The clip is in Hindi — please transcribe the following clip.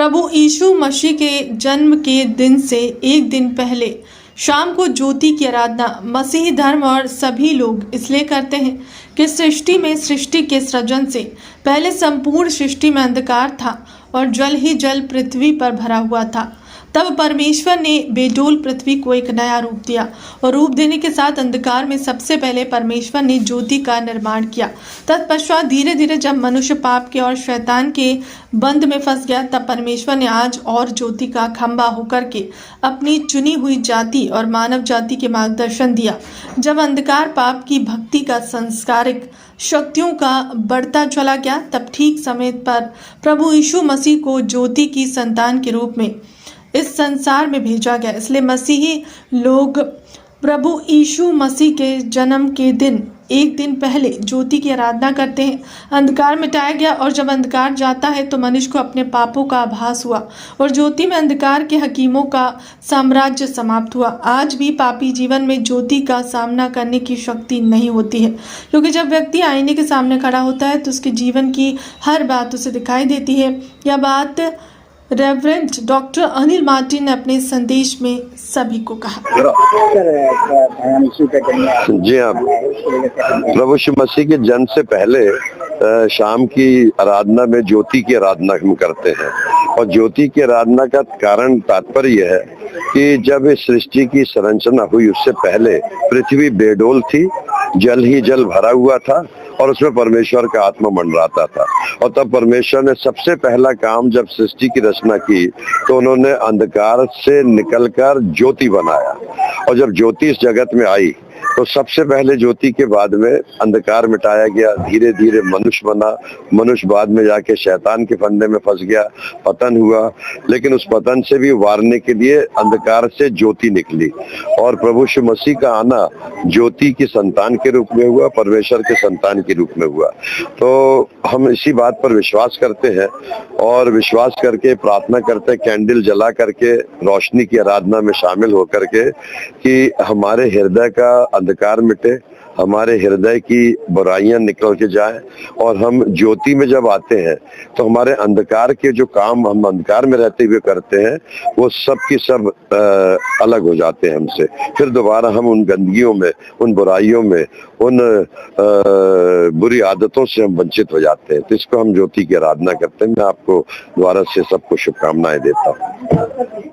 प्रभु यीशु मसीह के जन्म के दिन से एक दिन पहले शाम को ज्योति की आराधना मसीही धर्म और सभी लोग इसलिए करते हैं कि सृष्टि के सृजन से पहले संपूर्ण सृष्टि में अंधकार था और जल ही जल पृथ्वी पर भरा हुआ था। तब परमेश्वर ने बेडोल पृथ्वी को एक नया रूप दिया और रूप देने के साथ अंधकार में सबसे पहले परमेश्वर ने ज्योति का निर्माण किया। तत्पश्चात धीरे धीरे जब मनुष्य पाप के और शैतान के बंध में फंस गया, तब परमेश्वर ने आज और ज्योति का खंभा होकर के अपनी चुनी हुई जाति और मानव जाति के मार्गदर्शन दिया। जब अंधकार पाप की भक्ति का संस्कारिक शक्तियों का बढ़ता चला गया, तब ठीक समय पर प्रभु यीशु मसीह को ज्योति की संतान के रूप में इस संसार में भेजा गया। इसलिए मसीही लोग प्रभु यीशु मसीह के जन्म के दिन एक दिन पहले ज्योति की आराधना करते हैं। अंधकार मिटाया गया और जब अंधकार जाता है तो मनुष्य को अपने पापों का आभास हुआ और ज्योति में अंधकार के हकीमों का साम्राज्य समाप्त हुआ। आज भी पापी जीवन में ज्योति का सामना करने की शक्ति नहीं होती है, क्योंकि जब व्यक्ति आईने के सामने खड़ा होता है तो उसके जीवन की हर बात उसे दिखाई देती है। यह बात रेवरेंड डॉक्टर अनिल मार्टिन ने अपने संदेश में सभी को कहा। जी हाँ, प्रभु यीशु मसीह के जन्म से पहले शाम की आराधना में ज्योति की आराधना हम करते हैं और ज्योति की आराधना का कारण तात्पर्य है कि जब इस सृष्टि की संरचना हुई उससे पहले पृथ्वी बेडोल थी, जल ही जल भरा हुआ था और उसमें परमेश्वर का आत्मा मंडराता था। और तब परमेश्वर ने सबसे पहला काम जब सृष्टि की रचना की तो उन्होंने अंधकार से निकलकर ज्योति बनाया और जब ज्योति इस जगत में आई तो सबसे पहले ज्योति के बाद में अंधकार मिटाया गया। धीरे धीरे मनुष्य बना, मनुष्य बाद में जाके शैतान के फंदे में फंस गया, पतन हुआ, लेकिन उस पतन से भी उबारने के लिए अंधकार से ज्योति निकली और प्रभु यीशु मसीह का आना ज्योति की संतान के रूप में हुआ, परमेश्वर के संतान के रूप में हुआ। तो हम इसी बात पर विश्वास करते हैं और विश्वास करके प्रार्थना करते हैं, कैंडल जला करके रोशनी की आराधना में शामिल होकर के कि हमारे हृदय का अंधकार मिटे, हमारे हृदय की बुराइयां निकल के जाए और हम ज्योति में जब आते हैं तो हमारे अंधकार के जो काम हम अंधकार में रहते हुए करते हैं वो सब की सब अलग हो जाते हैं हमसे। फिर दोबारा हम उन गंदगियों में, उन बुराइयों में, उन बुरी आदतों से हम वंचित हो जाते हैं। तो इसको हम ज्योति की आराधना करते हैं। मैं आपको दोबारा से सबको शुभकामनाएं देता हूँ।